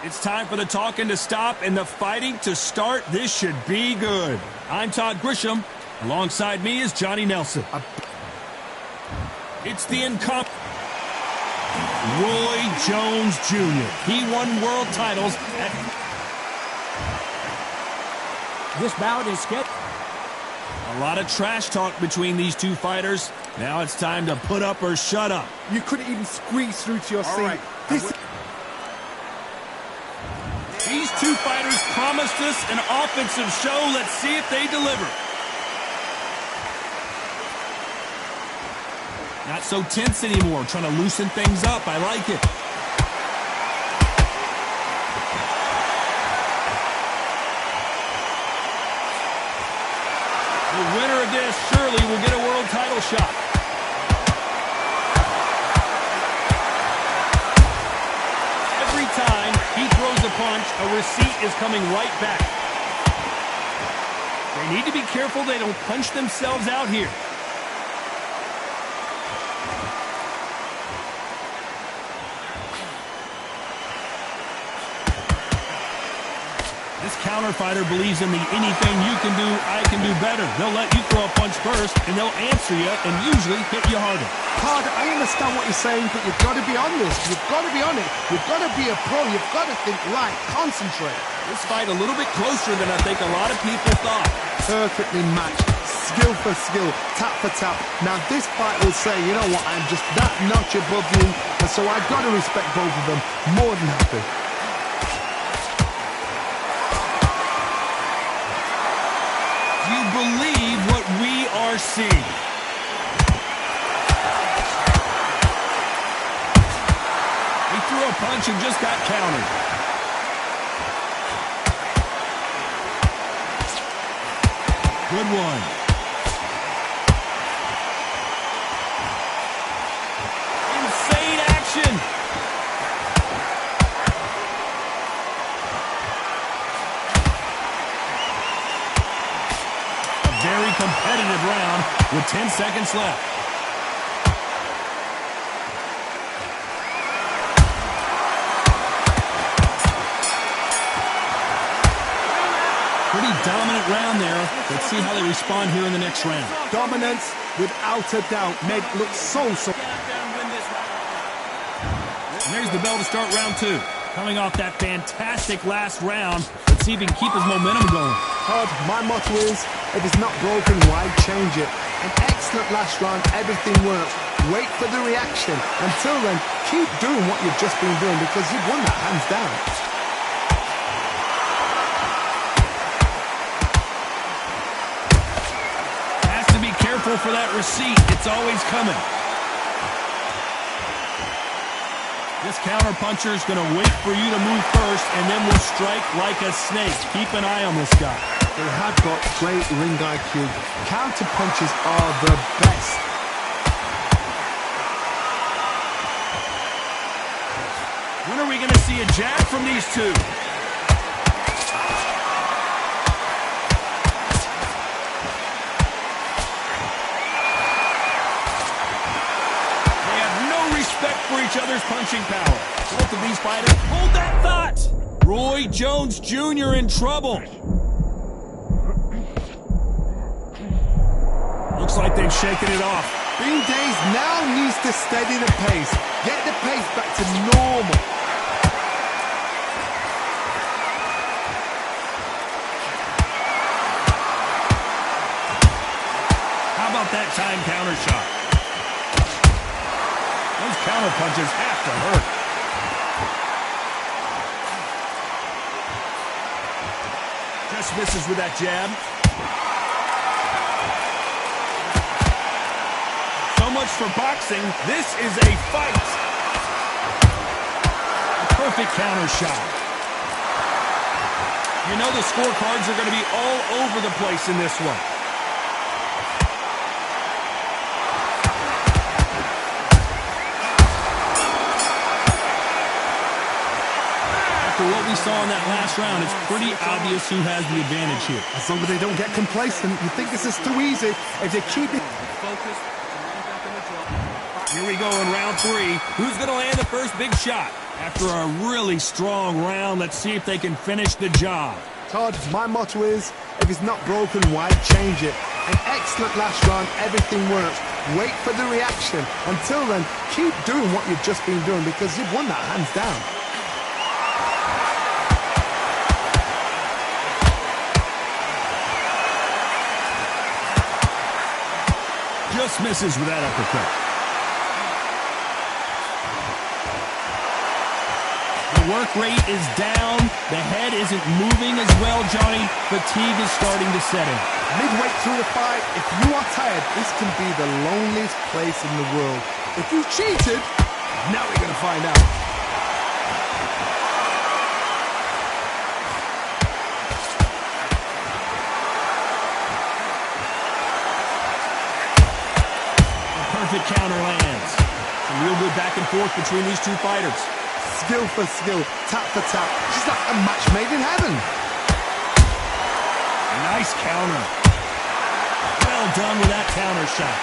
It's time for the talking to stop and the fighting to start. This should be good. I'm Todd Grisham. Alongside me is Johnny Nelson. It's the incomparable Roy Jones Jr. He won world titles at... This bout is scheduled. A lot of trash talk between these two fighters. Now it's time to put up or shut up. You couldn't even squeeze through to your seat. Right. These two fighters promised us an offensive show. Let's see if they deliver. Not so tense anymore, trying to loosen things up. I like it. The winner of this surely will get a world title shot. Every time he throws a punch, a receipt is coming right back. They need to be careful they don't punch themselves out here. This counter fighter believes in the anything you can do, I can do better. They'll let you throw a punch first, and they'll answer you and usually hit you harder. Todd, I understand what you're saying, but you've got to be on this. You've got to be on it. You've got to be a pro. You've got to think right. Concentrate. This fight a little bit closer than I think a lot of people thought. Perfectly matched. Skill for skill. Tap for tap. Now, this fight will say, you know what, I'm just that notch above you, and so I've got to respect both of them. More than happy. Believe what we are seeing. He threw a punch and just got countered. Good one. Insane action. Very competitive round with 10 seconds left. Pretty dominant round there. Let's see how they respond here in the next round. Dominance, without a doubt, made it look so... And there's the bell to start round two. Coming off that fantastic last round, let's see if he can keep his momentum going. Todd, my motto is, if it's not broken, why change it? An excellent last round, everything works. Wait for the reaction. Until then, keep doing what you've just been doing because you've won that hands down. Has to be careful for that receipt. It's always coming. This counter-puncher is going to wait for you to move first and then will strike like a snake. Keep an eye on this guy. They have got great ring IQ. Counter-punches are the best. When are we going to see a jab from these two? For each other's punching power. Both of these fighters, hold that thought! Roy Jones Jr. in trouble. Looks like they've shaken it off. Bean Days now needs to steady the pace. Get the pace back to normal. How about that time counter shot? Those counter punches have to hurt. Just misses with that jab. So much for boxing. This is a fight. A perfect counter shot. You know the scorecards are going to be all over the place in this one. After what we saw in that last round, it's pretty obvious who has the advantage here. As long as they don't get complacent, you think this is too easy. If they keep it... Focus. Back in the draw. Here we go in round 3. Who's going to land the first big shot? After a really strong round, let's see if they can finish the job. Todd, my motto is, if it's not broken, why change it? An excellent last round, everything works. Wait for the reaction. Until then, keep doing what you've just been doing because you've won that hands down. Just misses with that uppercut. The work rate is down. The head isn't moving as well, Johnny. Fatigue is starting to set in. Midway through the fight, if you are tired, this can be the loneliest place in the world. If you cheated, now we're going to find out. Perfect counter lands. Some real good back and forth between these two fighters. Skill for skill, tap for tap. Just like a match made in heaven. Nice counter. Well done with that counter shot.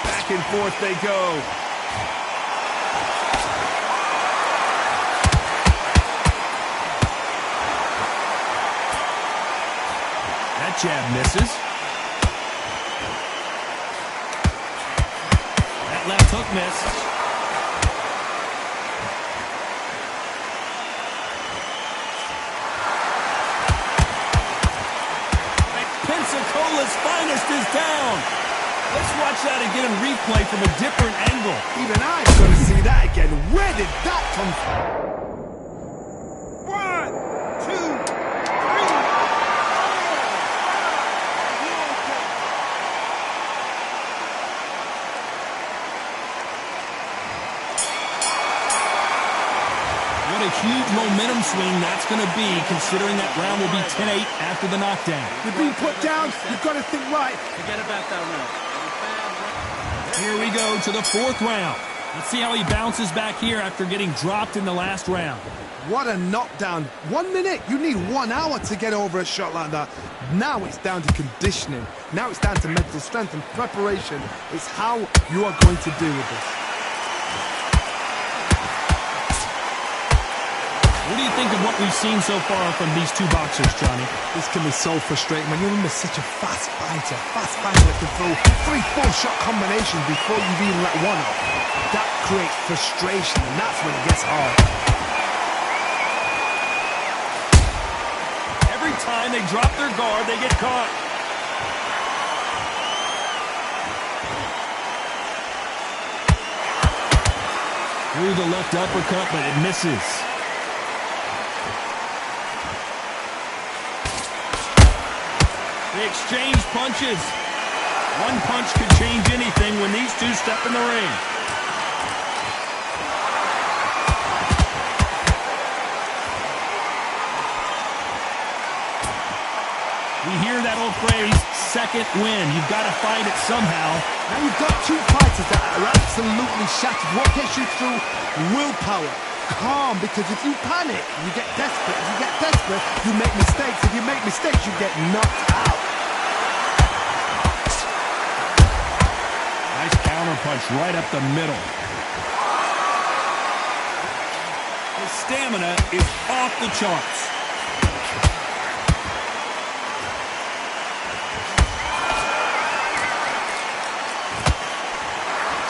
Back and forth they go. That jab misses. Left hook missed. Pensacola's finest is down. Let's watch that again in replay from a different angle. Even I'm going to see that again. Where did that come from? 1, 2, 3. What a huge momentum swing that's going to be, considering that round will be 10-8 after the knockdown. You've been put down, you've got to think right. Forget about that round. Here we go to the 4th round. Let's see how he bounces back here after getting dropped in the last round. What a knockdown. 1 minute, you need 1 hour to get over a shot like that. Now it's down to conditioning. Now it's down to mental strength and preparation. It's how you are going to deal with this. What do you think of what we've seen so far from these two boxers, Johnny? This can be so frustrating when you're such a fast fighter that can throw 3-4 shot combinations before you've even let one off. That creates frustration, and that's when it gets hard. Every time they drop their guard, they get caught. Through the left uppercut, but it misses. They exchange punches. One punch could change anything when these two step in the ring. We hear that old phrase, second win. You've got to fight it somehow. Now you've got two fighters that are absolutely shattered. What gets you through? Willpower. Calm, because if you panic, you get desperate. If you get desperate, you make mistakes. If you make mistakes, you get knocked out. Nice counter punch right up the middle. His stamina is off the charts.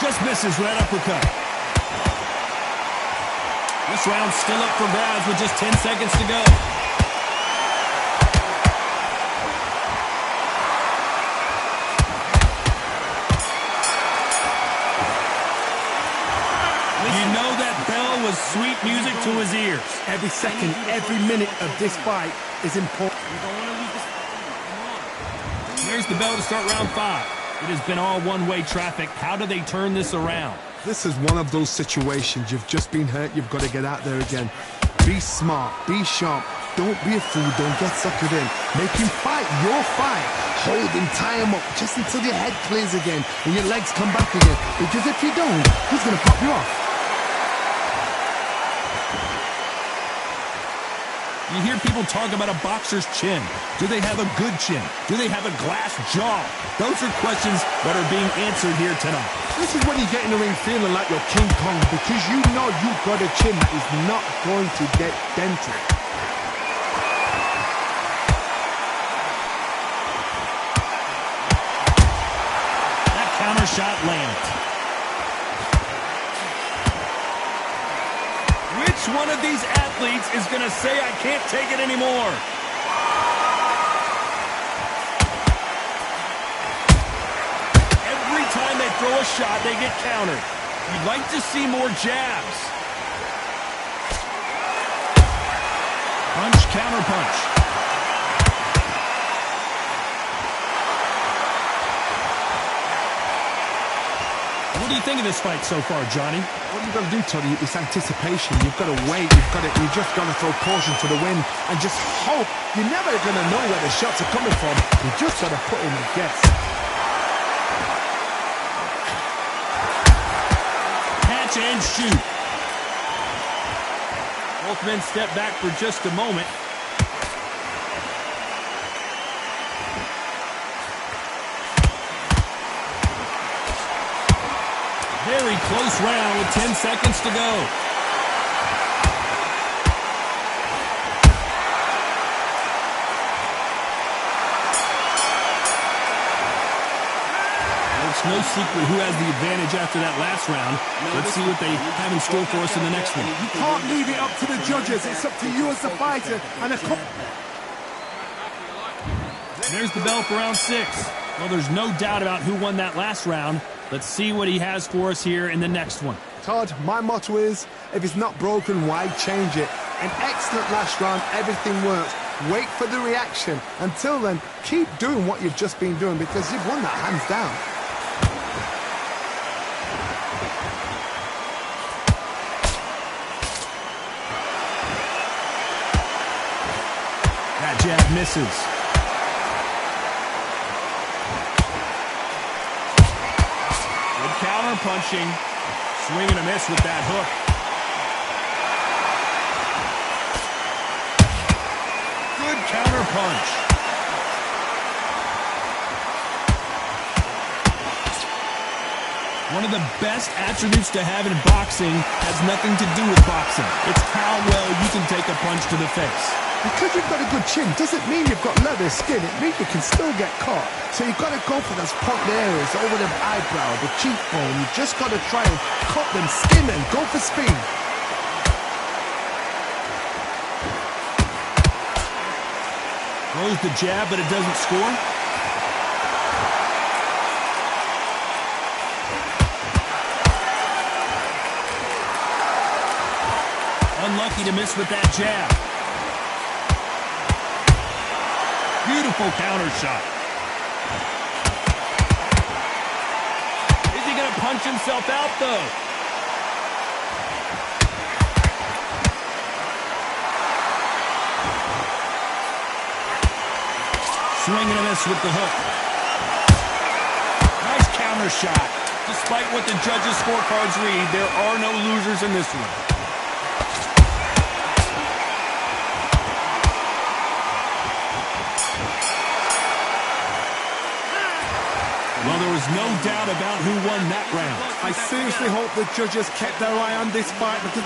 Just misses with that uppercut. This round's still up for grabs with just 10 seconds to go. You know that bell was sweet music to his ears. Every second, every minute of this fight is important. You don't want to lose this. Come on. There's the bell to start round 5. It has been all one-way traffic. How do they turn this around? This is one of those situations. You've just been hurt. You've got to get out there again. Be smart. Be sharp. Don't be a fool. Don't get suckered in. Make him fight your fight. Hold him, tie him up just until your head clears again and your legs come back again. Because if you don't, he's going to pop you off. You hear people talk about a boxer's chin. Do they have a good chin? Do they have a glass jaw? Those are questions that are being answered here tonight. This is when you get in the ring feeling like you're King Kong because you know you've got a chin that is not going to get dented. That counter shot lands. Which one of these athletes is going to say, I can't take it anymore? Every time they throw a shot, they get countered. You'd like to see more jabs. Punch, counter punch. What do you think of this fight so far, Johnny? What you've got to do, Tony, is anticipation. You've got to wait. You just got to throw caution to the wind and just hope. You're never going to know where the shots are coming from. You just got to put in a guess. Catch and shoot. Both men step back for just a moment. Very close round with 10 seconds to go. It's no secret who has the advantage after that last round. Let's see what they have in store for us in the next one. You can't leave it up to the judges. It's up to you as the fighter and a There's the bell for round 6. Well, there's no doubt about who won that last round. Let's see what he has for us here in the next one. Todd, my motto is, if it's not broken, why change it? An excellent last round, everything works. Wait for the reaction. Until then, keep doing what you've just been doing because you've won that hands down. That jab misses. Counter punching, swing and a miss with that hook. Good counter punch. One of the best attributes to have in boxing has nothing to do with boxing. It's how well you can take a punch to the face. Because you've got a good chin doesn't mean you've got leather skin. It means you can still get caught. So you've got to go for those point areas over the eyebrow, the cheekbone. You just got to try and cut them, skin and go for speed. Throws the jab, but it doesn't score. Unlucky to miss with that jab. Beautiful counter shot. Is he going to punch himself out, though? Swing and a miss with the hook. Nice counter shot. Despite what the judges' scorecards read, there are no losers in this one. Well, there was no doubt about who won that round. I seriously hope the judges kept their eye on this fight because...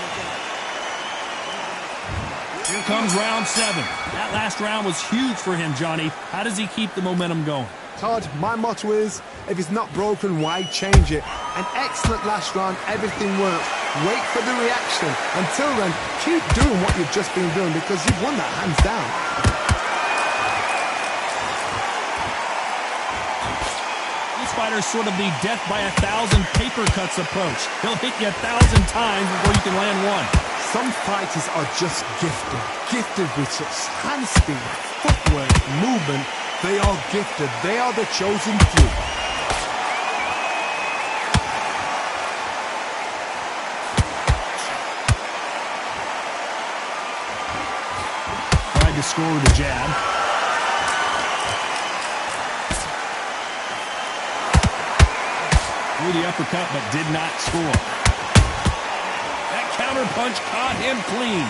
Here comes round 7. That last round was huge for him, Johnny. How does he keep the momentum going? Todd, my motto is, if it's not broken, why change it? An excellent last round, everything works. Wait for the reaction. Until then, keep doing what you've just been doing because you've won that hands down. Fighter's sort of the death by 1,000 paper cuts approach. He'll hit you 1,000 times before you can land one. Some fighters are just gifted with such hand speed, footwork, movement. They are gifted. They are the chosen few. Tried to score with a jab. Threw the uppercut, but did not score. That counter punch caught him clean.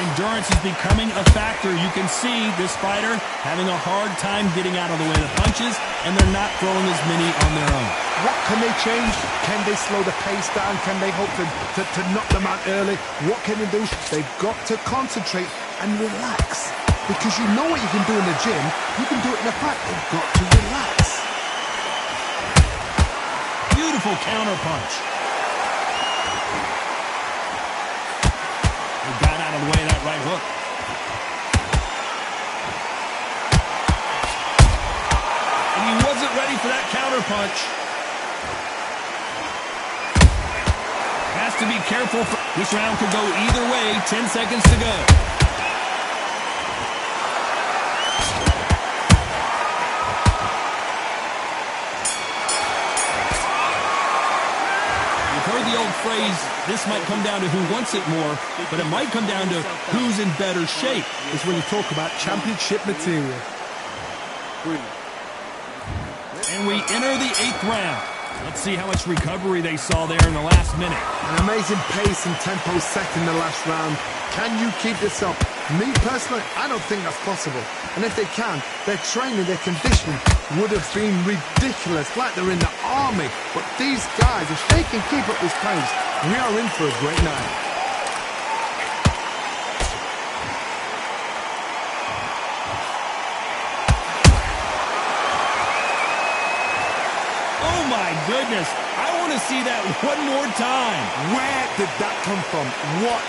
Endurance is becoming a factor. You can see this fighter having a hard time getting out of the way of the punches, and they're not throwing as many on their own. What can they change? Can they slow the pace down? Can they hope to knock them out early? What can they do? They've got to concentrate and relax. Because you know what you can do in the gym, you can do it in the fight. They've got to relax. Beautiful counter punch. He got out of the way of that right hook. And he wasn't ready for that counter punch. Has to be careful. This round could go either way. 10 seconds to go. The old phrase, this might come down to who wants it more, but it might come down to who's in better shape. It's when you talk about championship material. And we enter the 8th round. Let's see how much recovery they saw there in the last minute. An amazing pace and tempo set in the last round. Can you keep this up? Me personally, I don't think that's possible. And if they can, their training, their conditioning would have been ridiculous, like they're in the army. But these guys, if they can keep up this pace, we are in for a great night. Oh my goodness, I want to see that one more time. Where did that come from? What?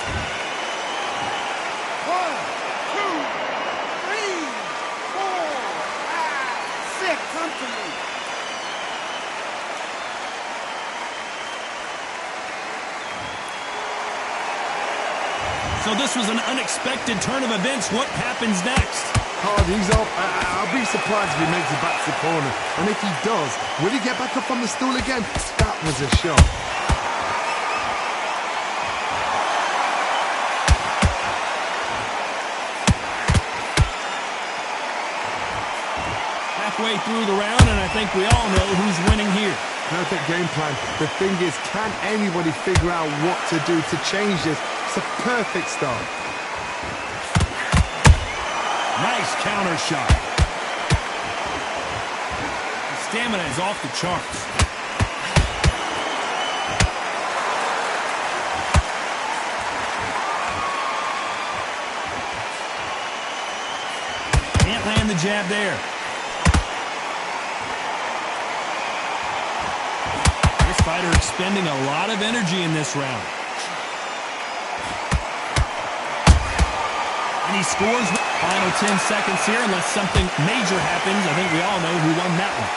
1, 2, 3, 4, 5, 6. Come to me. So this was an unexpected turn of events. What happens next? Hardy's up. I'll be surprised if he makes it back to the corner. And if he does, will he get back up on the stool again? That was a shot. Halfway through the round, and I think we all know who's winning here. Perfect game plan. The thing is, can anybody figure out what to do to change this? It's a perfect start. Nice counter shot. The stamina is off the charts. Can't land the jab there. This fighter expending a lot of energy in this round. And he scores. Final 10 seconds here, unless something major happens. I think we all know who won that one.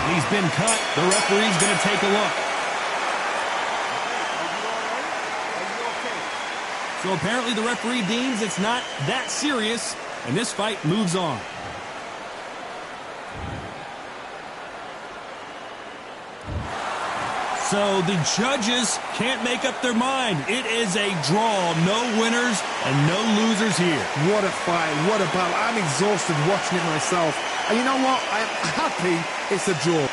And he's been cut. The referee's going to take a look. So apparently the referee deems it's not that serious, and this fight moves on. So the judges can't make up their mind. It is a draw. No winners and no losers here. What a fight. What a battle. I'm exhausted watching it myself. And you know what? I'm happy it's a draw.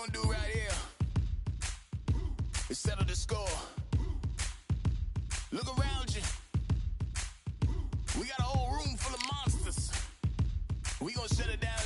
gonna do right here is settle the score. Look around you. We got a whole room full of monsters. We gonna shut it down